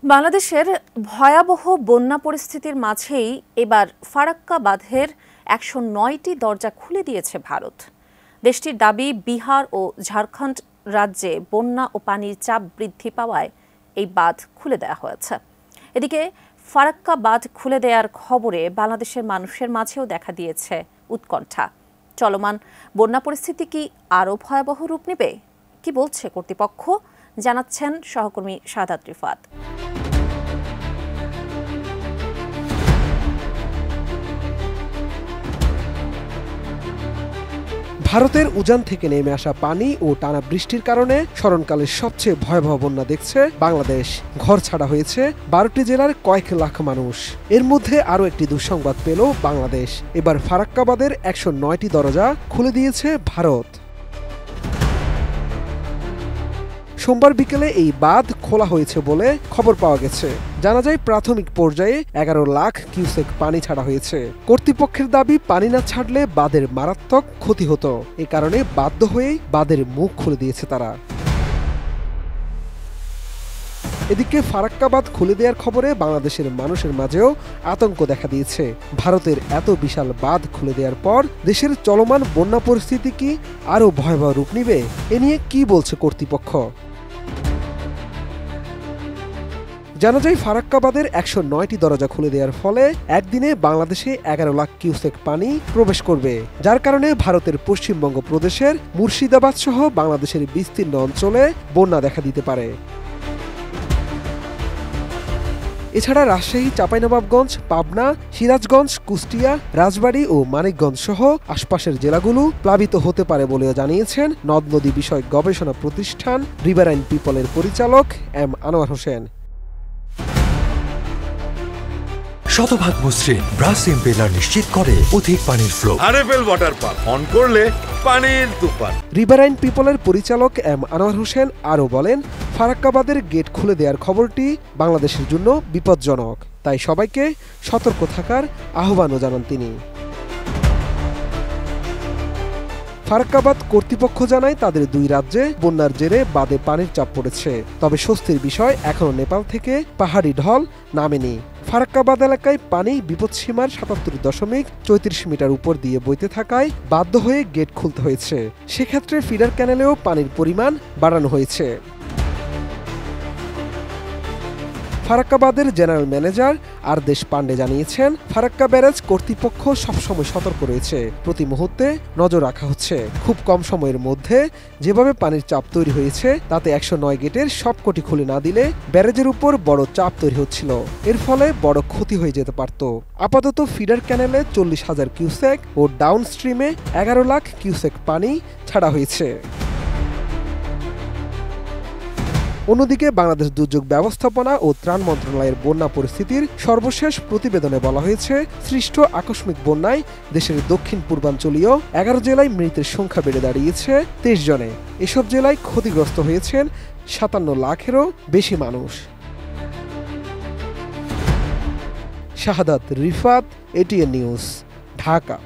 বাংলাদেশের ভয়াবহ বন্যা পরিস্থিতির মাঝেই এবার ফারাক্কা বাঁধের ১০৯টি দরজা খুলে দিয়েছে ভারত। দেশটির দাবি, বিহার ও ঝাড়খণ্ড রাজ্যে বন্যা ও পানির চাপ বৃদ্ধি পাওয়ায় এই বাঁধ খুলে দেওয়া হয়েছে। এদিকে ফারাক্কা বাঁধ খুলে দেওয়ার খবরে বাংলাদেশের মানুষের মাঝেও দেখা দিয়েছে উৎকণ্ঠা। চলমান বন্যা পরিস্থিতি কি আরও ভয়াবহ রূপ নেবে? কি বলছে কর্তৃপক্ষ, জানাচ্ছেন সহকর্মী শাহাদাত রিফাত। ভারতের উজান থেকে নেমে আসা পানি ও টানা বৃষ্টির কারণে স্মরণকালের সবচেয়ে ভয়াবহ বন্যা দেখছে বাংলাদেশ। ঘর ছাড়া হয়েছে ১২টি জেলার কয়েক লাখ মানুষ। এর মধ্যে আরও একটি দুঃসংবাদ পেল বাংলাদেশ। এবার ফারাক্কা বাঁধের ১০৯টি দরজা খুলে দিয়েছে ভারত। সোমবার বিকেলে এই বাঁধ খোলা হয়েছে বলে খবর পাওয়া গেছে। জানা যায়, প্রাথমিক পর্যায়ে ১১ লাখ কিউসেক পানি ছাড়া হয়েছে। কর্তৃপক্ষের দাবি, পানি না ছাড়লে বাঁধের মারাত্মক ক্ষতি হতো। এ কারণে বাধ্য হয়েই বাঁধের মুখ খুলে দিয়েছে তারা। এদিকে ফারাক্কা বাঁধ খুলে দেওয়ার খবরে বাংলাদেশের মানুষের মাঝেও আতঙ্ক দেখা দিয়েছে। ভারতের এত বিশাল বাঁধ খুলে দেওয়ার পর দেশের চলমান বন্যা পরিস্থিতি কি আরও ভয়াবহ রূপ নেবে? এ নিয়ে কি বলছে কর্তৃপক্ষ? জানা যায়, ফারাক্কা বাঁধের ১০৯টি দরজা খুলে দেওয়ার ফলে একদিনে বাংলাদেশে ১১ লাখ কিউসেক পানি প্রবেশ করবে, যার কারণে ভারতের পশ্চিমবঙ্গ প্রদেশের মুর্শিদাবাদ সহ বাংলাদেশের বিস্তীর্ণ অঞ্চলে বন্যা দেখা দিতে পারে। এছাড়া রাজশাহী, চাঁপাইনবাবগঞ্জ, পাবনা, সিরাজগঞ্জ, কুষ্টিয়া, রাজবাড়ী ও মানিকগঞ্জ সহ আশপাশের জেলাগুলো প্লাবিত হতে পারে বলেও জানিয়েছেন নদ নদী বিষয়ক গবেষণা প্রতিষ্ঠান রিভারাইন পিপলের পরিচালক এম আনোয়ার হোসেন। শতভাগ মসৃণ ব্রাশ ইম্পেলার নিশ্চিত করে অধিক পানির flow. RFL water pump on করলে পানির তুফান। রিভারাইন পিপলের পরিচালক এম আনোয়ার হোসেন আরও বলেন, ফারাক্কা বাঁধের গেট খুলে দেওয়ার খবরটি বাংলাদেশের জন্য বিপজ্জনক, তাই সবাইকে সতর্ক থাকার আহ্বানও জানান তিনি। ফারাক্কা বাঁধ কর্তৃপক্ষ জানায়, তাদের দুই রাজ্যে বন্যার জেরে বাঁধে পানির চাপ পড়েছে। তবে স্বস্তির বিষয়, এখনও নেপাল থেকে পাহাড়ি ঢল নামেনি। ফারাক্কা বাঁধ এলাকায় পানি বিপদসীমার ৭৭.৩৪ মিটার উপর দিয়ে বইতে থাকায় বাধ্য হয়ে গেট খুলতে হয়েছে। সেক্ষেত্রে ফিডার ক্যানেলেও পানির পরিমাণ বাড়ানো হয়েছে। ফারাক্কা বাঁধের জেনারেল ম্যানেজার আরদেশ পান্ডে জানিয়েছেন, ফারাক্কা ব্যারেজ কর্তৃপক্ষ সবসময় সতর্ক রয়েছে। প্রতি মুহূর্তে নজর রাখা হচ্ছে। খুব কম সময়ের মধ্যে যেভাবে পানির চাপ তৈরি হয়েছে, তাতে ১০৯ গেটের সবকটি খুলে না দিলে ব্যারেজের উপর বড় চাপ তৈরি হচ্ছিল। এর ফলে বড় ক্ষতি হয়ে যেতে পারত। আপাতত ফিডার ক্যানেলে ৪০,০০০ কিউসেক ও ডাউন স্ট্রিমে ১১ লাখ কিউসেক পানি ছাড়া হয়েছে। অন্যদিকে বাংলাদেশ দুর্যোগ ব্যবস্থাপনা ও ত্রাণ মন্ত্রণালয়ের বন্যা পরিস্থিতির সর্বশেষ প্রতিবেদনে বলা হয়েছে, সৃষ্ট আকস্মিক বন্যায় দেশের দক্ষিণ পূর্বাঞ্চলীয় ১১ জেলায় মৃতের সংখ্যা বেড়ে দাঁড়িয়েছে ২৩ জনে। এসব জেলায় ক্ষতিগ্রস্ত হয়েছেন ৫৭ লাখেরও বেশি মানুষ। শাহাদাত রিফাত, এটিএন নিউজ, ঢাকা।